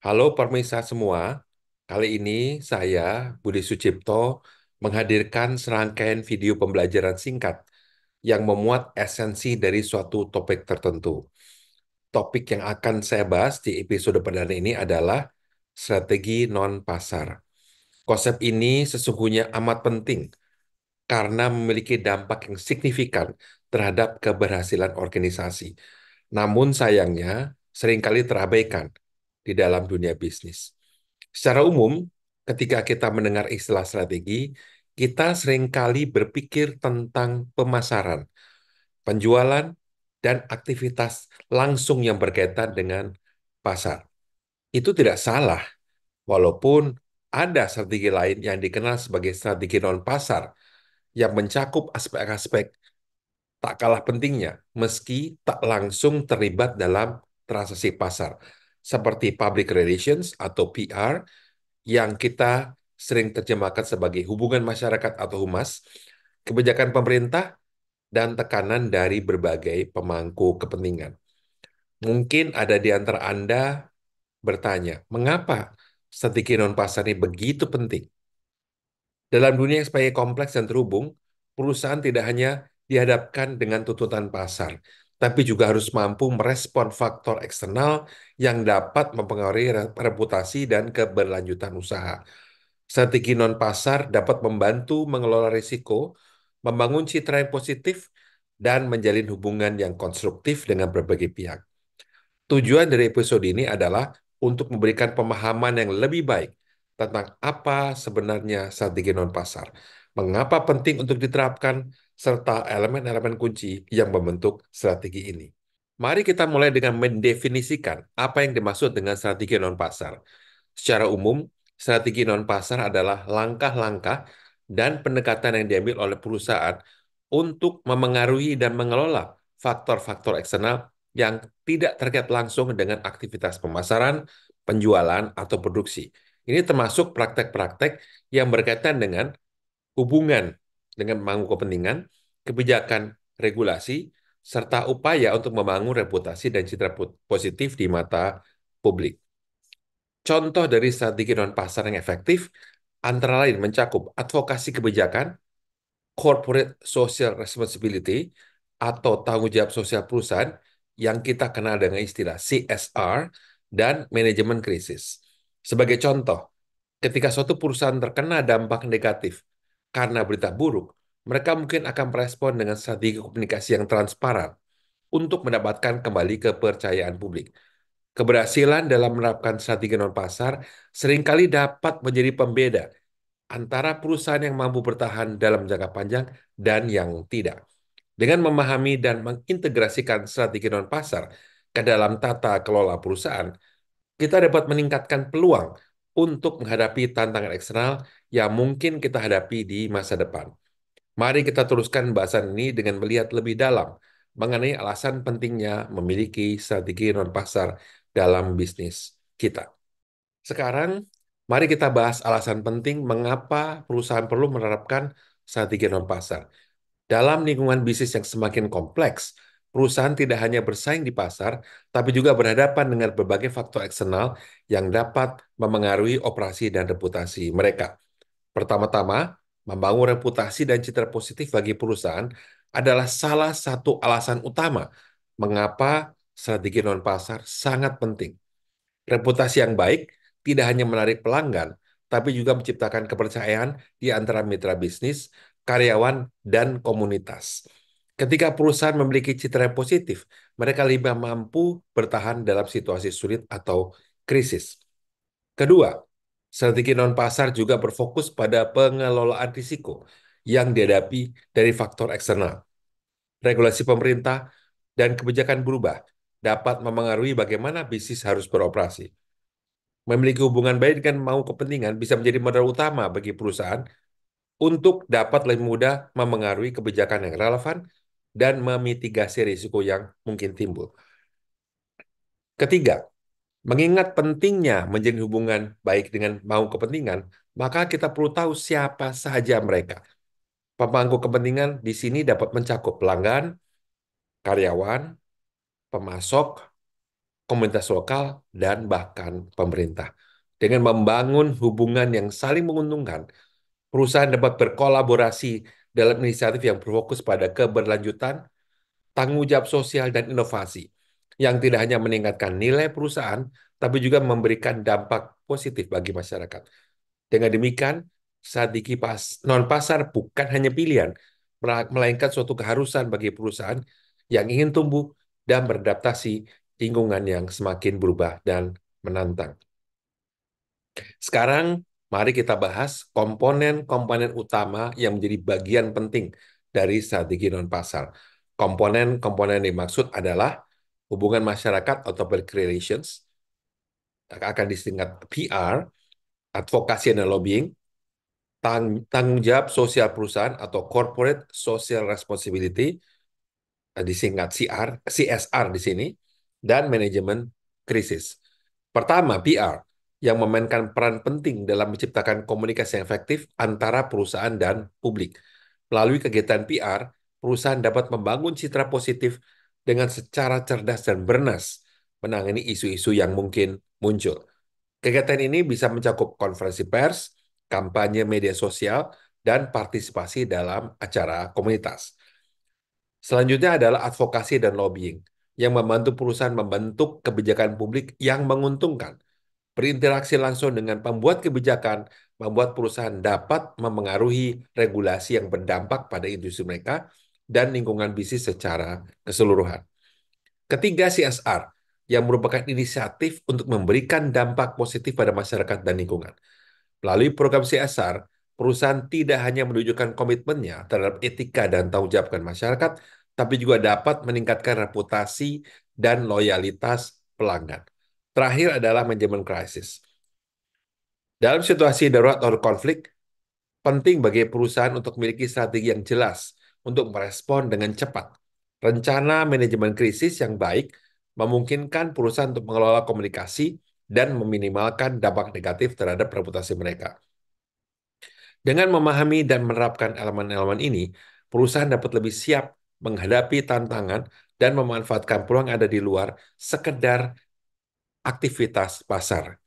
Halo pemirsa semua, kali ini saya, Budi Sucipto, menghadirkan serangkaian video pembelajaran singkat yang memuat esensi dari suatu topik tertentu. Topik yang akan saya bahas di episode perdana ini adalah strategi non-pasar. Konsep ini sesungguhnya amat penting karena memiliki dampak yang signifikan terhadap keberhasilan organisasi. Namun sayangnya seringkali terabaikan di dalam dunia bisnis. Secara umum, ketika kita mendengar istilah strategi, kita seringkali berpikir tentang pemasaran, penjualan, dan aktivitas langsung yang berkaitan dengan pasar. Itu tidak salah, walaupun ada strategi lain yang dikenal sebagai strategi non-pasar yang mencakup aspek-aspek tak kalah pentingnya, meski tak langsung terlibat dalam transaksi pasar, seperti public relations atau PR, yang kita sering terjemahkan sebagai hubungan masyarakat atau humas, kebijakan pemerintah, dan tekanan dari berbagai pemangku kepentingan. Mungkin ada di antara Anda bertanya, mengapa strategi non-pasar ini begitu penting? Dalam dunia yang semakin kompleks dan terhubung, perusahaan tidak hanya dihadapkan dengan tuntutan pasar, tapi juga harus mampu merespon faktor eksternal yang dapat mempengaruhi reputasi dan keberlanjutan usaha. Strategi non-pasar dapat membantu mengelola risiko, membangun citra yang positif, dan menjalin hubungan yang konstruktif dengan berbagai pihak. Tujuan dari episode ini adalah untuk memberikan pemahaman yang lebih baik tentang apa sebenarnya strategi non-pasar, mengapa penting untuk diterapkan, serta elemen-elemen kunci yang membentuk strategi ini. Mari kita mulai dengan mendefinisikan apa yang dimaksud dengan strategi non-pasar. Secara umum, strategi non-pasar adalah langkah-langkah dan pendekatan yang diambil oleh perusahaan untuk memengaruhi dan mengelola faktor-faktor eksternal yang tidak terkait langsung dengan aktivitas pemasaran, penjualan, atau produksi. Ini termasuk praktek-praktek yang berkaitan dengan hubungan dengan pemangku kepentingan, kebijakan regulasi, serta upaya untuk membangun reputasi dan citra positif di mata publik. Contoh dari strategi non-pasar yang efektif antara lain mencakup advokasi kebijakan, corporate social responsibility, atau tanggung jawab sosial perusahaan yang kita kenal dengan istilah CSR, dan manajemen krisis. Sebagai contoh, ketika suatu perusahaan terkena dampak negatif karena berita buruk, mereka mungkin akan merespon dengan strategi komunikasi yang transparan untuk mendapatkan kembali kepercayaan publik. Keberhasilan dalam menerapkan strategi non-pasar seringkali dapat menjadi pembeda antara perusahaan yang mampu bertahan dalam jangka panjang dan yang tidak. Dengan memahami dan mengintegrasikan strategi non-pasar ke dalam tata kelola perusahaan, kita dapat meningkatkan peluang untuk menghadapi tantangan eksternal yang mungkin kita hadapi di masa depan. Mari kita teruskan bahasan ini dengan melihat lebih dalam mengenai alasan pentingnya memiliki strategi non-pasar dalam bisnis kita. Sekarang, mari kita bahas alasan penting mengapa perusahaan perlu menerapkan strategi non-pasar. Dalam lingkungan bisnis yang semakin kompleks, perusahaan tidak hanya bersaing di pasar, tapi juga berhadapan dengan berbagai faktor eksternal yang dapat memengaruhi operasi dan reputasi mereka. Pertama-tama, membangun reputasi dan citra positif bagi perusahaan adalah salah satu alasan utama mengapa strategi non-pasar sangat penting. Reputasi yang baik tidak hanya menarik pelanggan, tapi juga menciptakan kepercayaan di antara mitra bisnis, karyawan, dan komunitas. Ketika perusahaan memiliki citra yang positif, mereka lebih mampu bertahan dalam situasi sulit atau krisis. Kedua, strategi non-pasar juga berfokus pada pengelolaan risiko yang dihadapi dari faktor eksternal. Regulasi pemerintah dan kebijakan berubah dapat memengaruhi bagaimana bisnis harus beroperasi. Memiliki hubungan baik dengan mau kepentingan bisa menjadi modal utama bagi perusahaan untuk dapat lebih mudah memengaruhi kebijakan yang relevan dan memitigasi risiko yang mungkin timbul. Ketiga, mengingat pentingnya menjalin hubungan baik dengan mau kepentingan, maka kita perlu tahu siapa saja mereka. Pemangku kepentingan di sini dapat mencakup pelanggan, karyawan, pemasok, komunitas lokal, dan bahkan pemerintah. Dengan membangun hubungan yang saling menguntungkan, perusahaan dapat berkolaborasi dalam inisiatif yang berfokus pada keberlanjutan, tanggung jawab sosial, dan inovasi, yang tidak hanya meningkatkan nilai perusahaan, tapi juga memberikan dampak positif bagi masyarakat. Dengan demikian, strategi non-pasar bukan hanya pilihan, melainkan suatu keharusan bagi perusahaan yang ingin tumbuh dan beradaptasi lingkungan yang semakin berubah dan menantang. Sekarang, mari kita bahas komponen-komponen utama yang menjadi bagian penting dari strategi non-pasar. Komponen-komponen yang dimaksud adalah hubungan masyarakat atau public relations, akan disingkat PR, advokasi dan lobbying, tanggung jawab sosial perusahaan atau corporate social responsibility, disingkat CSR di sini, dan manajemen krisis. Pertama, PR yang memainkan peran penting dalam menciptakan komunikasi yang efektif antara perusahaan dan publik. Melalui kegiatan PR, perusahaan dapat membangun citra positif dengan secara cerdas dan bernas menangani isu-isu yang mungkin muncul. Kegiatan ini bisa mencakup konferensi pers, kampanye media sosial, dan partisipasi dalam acara komunitas. Selanjutnya adalah advokasi dan lobbying, yang membantu perusahaan membentuk kebijakan publik yang menguntungkan. Berinteraksi langsung dengan pembuat kebijakan, membuat perusahaan dapat memengaruhi regulasi yang berdampak pada industri mereka dan lingkungan bisnis secara keseluruhan. Ketiga, CSR, yang merupakan inisiatif untuk memberikan dampak positif pada masyarakat dan lingkungan. Melalui program CSR, perusahaan tidak hanya menunjukkan komitmennya terhadap etika dan tanggung jawab masyarakat, tapi juga dapat meningkatkan reputasi dan loyalitas pelanggan. Terakhir adalah manajemen krisis. Dalam situasi darurat atau konflik, penting bagi perusahaan untuk memiliki strategi yang jelas untuk merespon dengan cepat. Rencana manajemen krisis yang baik memungkinkan perusahaan untuk mengelola komunikasi dan meminimalkan dampak negatif terhadap reputasi mereka. Dengan memahami dan menerapkan elemen-elemen ini, perusahaan dapat lebih siap menghadapi tantangan dan memanfaatkan peluang yang ada di luar sekedar aktivitas pasar.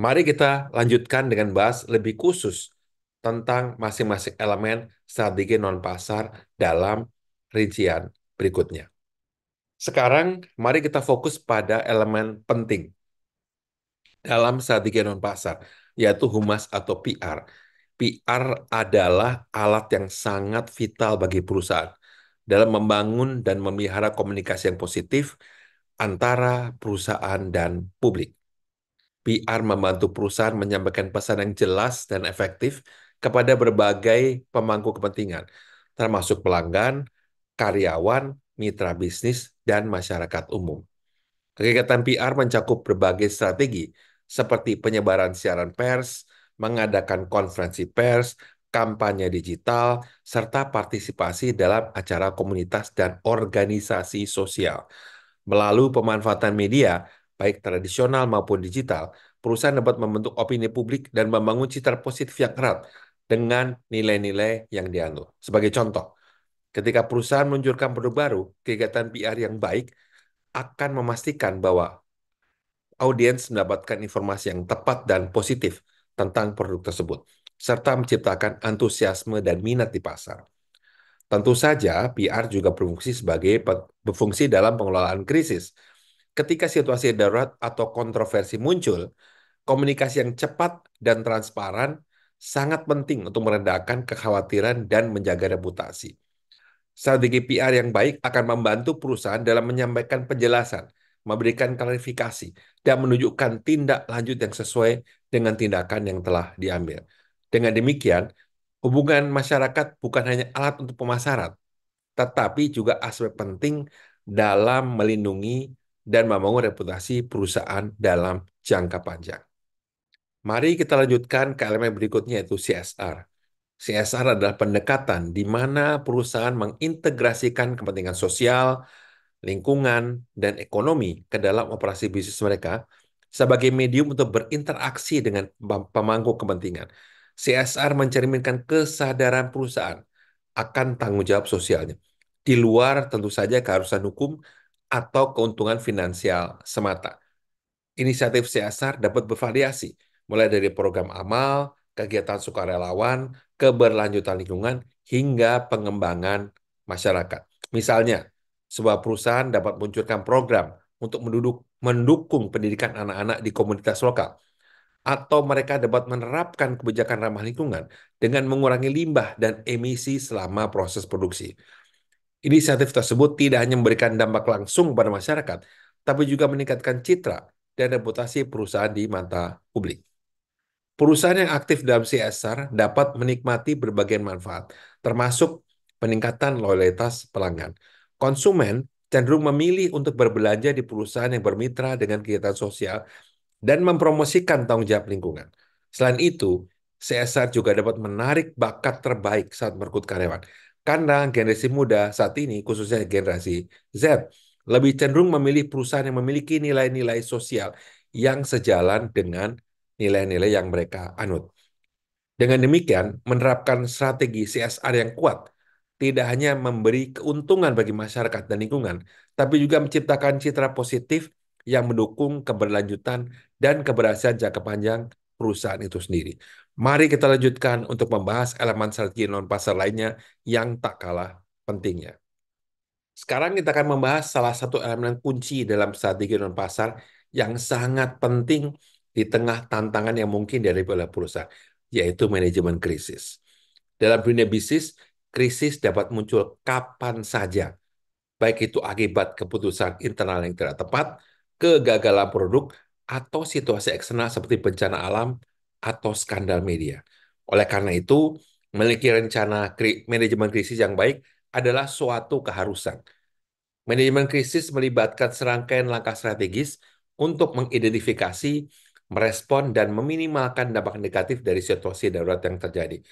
Mari kita lanjutkan dengan bahas lebih khusus tentang masing-masing elemen strategi non-pasar dalam rincian berikutnya. Sekarang, mari kita fokus pada elemen penting dalam strategi non-pasar, yaitu humas atau PR. PR adalah alat yang sangat vital bagi perusahaan dalam membangun dan memelihara komunikasi yang positif antara perusahaan dan publik. PR membantu perusahaan menyampaikan pesan yang jelas dan efektif kepada berbagai pemangku kepentingan, termasuk pelanggan, karyawan, mitra bisnis, dan masyarakat umum. Kegiatan PR mencakup berbagai strategi, seperti penyebaran siaran pers, mengadakan konferensi pers, kampanye digital, serta partisipasi dalam acara komunitas dan organisasi sosial. Melalui pemanfaatan media, baik tradisional maupun digital, perusahaan dapat membentuk opini publik dan membangun citra positif yang erat dengan nilai-nilai yang dianut. Sebagai contoh, ketika perusahaan meluncurkan produk baru, kegiatan PR yang baik akan memastikan bahwa audiens mendapatkan informasi yang tepat dan positif tentang produk tersebut, serta menciptakan antusiasme dan minat di pasar. Tentu saja, PR juga berfungsi dalam pengelolaan krisis. Ketika situasi darurat atau kontroversi muncul, komunikasi yang cepat dan transparan sangat penting untuk meredakan kekhawatiran dan menjaga reputasi. Strategi PR yang baik akan membantu perusahaan dalam menyampaikan penjelasan, memberikan klarifikasi, dan menunjukkan tindak lanjut yang sesuai dengan tindakan yang telah diambil. Dengan demikian, hubungan masyarakat bukan hanya alat untuk pemasaran, tetapi juga aspek penting dalam melindungi dan membangun reputasi perusahaan dalam jangka panjang. Mari kita lanjutkan ke elemen berikutnya, yaitu CSR. CSR adalah pendekatan di mana perusahaan mengintegrasikan kepentingan sosial, lingkungan, dan ekonomi ke dalam operasi bisnis mereka sebagai medium untuk berinteraksi dengan pemangku kepentingan. CSR mencerminkan kesadaran perusahaan akan tanggung jawab sosialnya. Di luar tentu saja keharusan hukum atau keuntungan finansial semata. Inisiatif CSR dapat bervariasi, mulai dari program amal, kegiatan sukarelawan, keberlanjutan lingkungan, hingga pengembangan masyarakat. Misalnya, sebuah perusahaan dapat meluncurkan program untuk mendukung pendidikan anak-anak di komunitas lokal, atau mereka dapat menerapkan kebijakan ramah lingkungan dengan mengurangi limbah dan emisi selama proses produksi. Inisiatif tersebut tidak hanya memberikan dampak langsung pada masyarakat, tapi juga meningkatkan citra dan reputasi perusahaan di mata publik. Perusahaan yang aktif dalam CSR dapat menikmati berbagai manfaat, termasuk peningkatan loyalitas pelanggan. Konsumen cenderung memilih untuk berbelanja di perusahaan yang bermitra dengan kegiatan sosial dan mempromosikan tanggung jawab lingkungan. Selain itu, CSR juga dapat menarik bakat terbaik saat merekrut karyawan. Karena generasi muda saat ini, khususnya generasi Z, lebih cenderung memilih perusahaan yang memiliki nilai-nilai sosial yang sejalan dengan nilai-nilai yang mereka anut. Dengan demikian, menerapkan strategi CSR yang kuat tidak hanya memberi keuntungan bagi masyarakat dan lingkungan, tapi juga menciptakan citra positif yang mendukung keberlanjutan dan keberhasilan jangka panjang perusahaan itu sendiri. Mari kita lanjutkan untuk membahas elemen strategi non-pasar lainnya yang tak kalah pentingnya. Sekarang kita akan membahas salah satu elemen kunci dalam strategi non-pasar yang sangat penting di tengah tantangan yang mungkin dari perusahaan, yaitu manajemen krisis. Dalam dunia bisnis, krisis dapat muncul kapan saja, baik itu akibat keputusan internal yang tidak tepat, kegagalan produk, atau situasi eksternal seperti bencana alam atau skandal media. Oleh karena itu, memiliki rencana manajemen krisis yang baik adalah suatu keharusan. Manajemen krisis melibatkan serangkaian langkah strategis untuk mengidentifikasi, merespon, dan meminimalkan dampak negatif dari situasi darurat yang terjadi.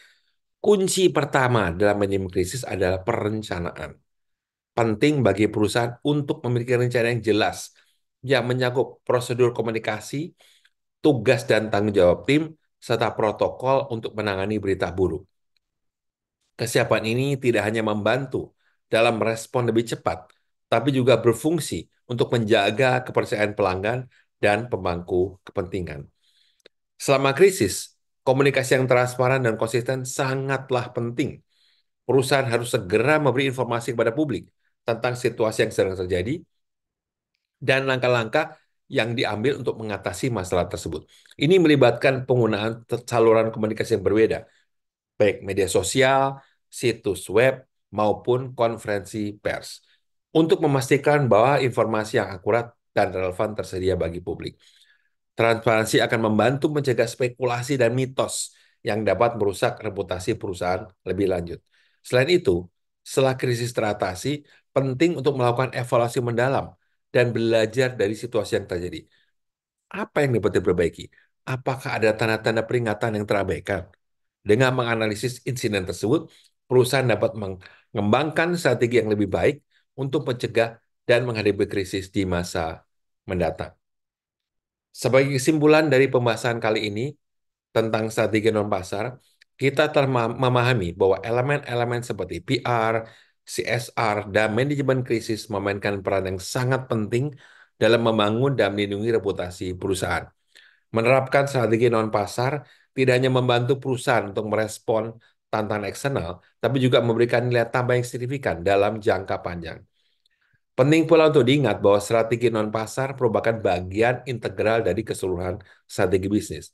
Kunci pertama dalam manajemen krisis adalah perencanaan. Penting bagi perusahaan untuk memiliki rencana yang jelas, yang menyangkut prosedur komunikasi, tugas dan tanggung jawab tim, serta protokol untuk menangani berita buruk. Kesiapan ini tidak hanya membantu dalam merespon lebih cepat, tapi juga berfungsi untuk menjaga kepercayaan pelanggan dan pemangku kepentingan. Selama krisis, komunikasi yang transparan dan konsisten sangatlah penting. Perusahaan harus segera memberi informasi kepada publik tentang situasi yang sedang terjadi dan langkah-langkah yang diambil untuk mengatasi masalah tersebut. Ini melibatkan penggunaan saluran komunikasi yang berbeda, baik media sosial, situs web, maupun konferensi pers, untuk memastikan bahwa informasi yang akurat dan relevan tersedia bagi publik. Transparansi akan membantu mencegah spekulasi dan mitos yang dapat merusak reputasi perusahaan lebih lanjut. Selain itu, setelah krisis teratasi, penting untuk melakukan evaluasi mendalam dan belajar dari situasi yang terjadi. Apa yang dapat diperbaiki? Apakah ada tanda-tanda peringatan yang terabaikan? Dengan menganalisis insiden tersebut, perusahaan dapat mengembangkan strategi yang lebih baik untuk mencegah dan menghadapi krisis di masa mendatang. Sebagai kesimpulan dari pembahasan kali ini tentang strategi non-pasar, kita telah memahami bahwa elemen-elemen seperti PR, CSR, dan manajemen krisis memainkan peran yang sangat penting dalam membangun dan melindungi reputasi perusahaan. Menerapkan strategi non-pasar tidak hanya membantu perusahaan untuk merespon tantangan eksternal, tapi juga memberikan nilai tambah yang signifikan dalam jangka panjang. Penting pula untuk diingat bahwa strategi non-pasar merupakan bagian integral dari keseluruhan strategi bisnis.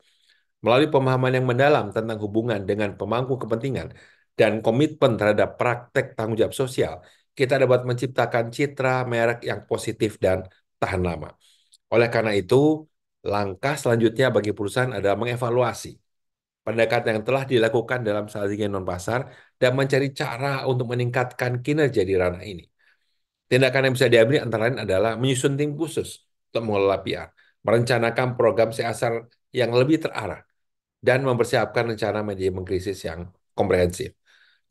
Melalui pemahaman yang mendalam tentang hubungan dengan pemangku kepentingan dan komitmen terhadap praktek tanggung jawab sosial, kita dapat menciptakan citra merek yang positif dan tahan lama. Oleh karena itu, langkah selanjutnya bagi perusahaan adalah mengevaluasi pendekatan yang telah dilakukan dalam strategi non-pasar dan mencari cara untuk meningkatkan kinerja di ranah ini. Tindakan yang bisa diambil antara lain adalah menyusun tim khusus untuk mengelola PR, merencanakan program CSR yang lebih terarah, dan mempersiapkan rencana manajemen krisis yang komprehensif.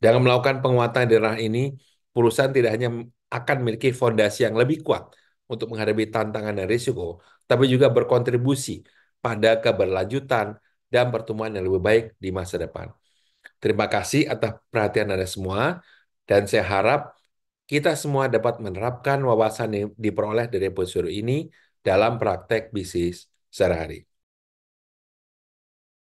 Dengan melakukan penguatan di ranah ini, perusahaan tidak hanya akan memiliki fondasi yang lebih kuat untuk menghadapi tantangan dan risiko, tapi juga berkontribusi pada keberlanjutan dan pertumbuhan yang lebih baik di masa depan. Terima kasih atas perhatian Anda semua, dan saya harap kita semua dapat menerapkan wawasan yang diperoleh dari episode ini dalam praktek bisnis sehari-hari.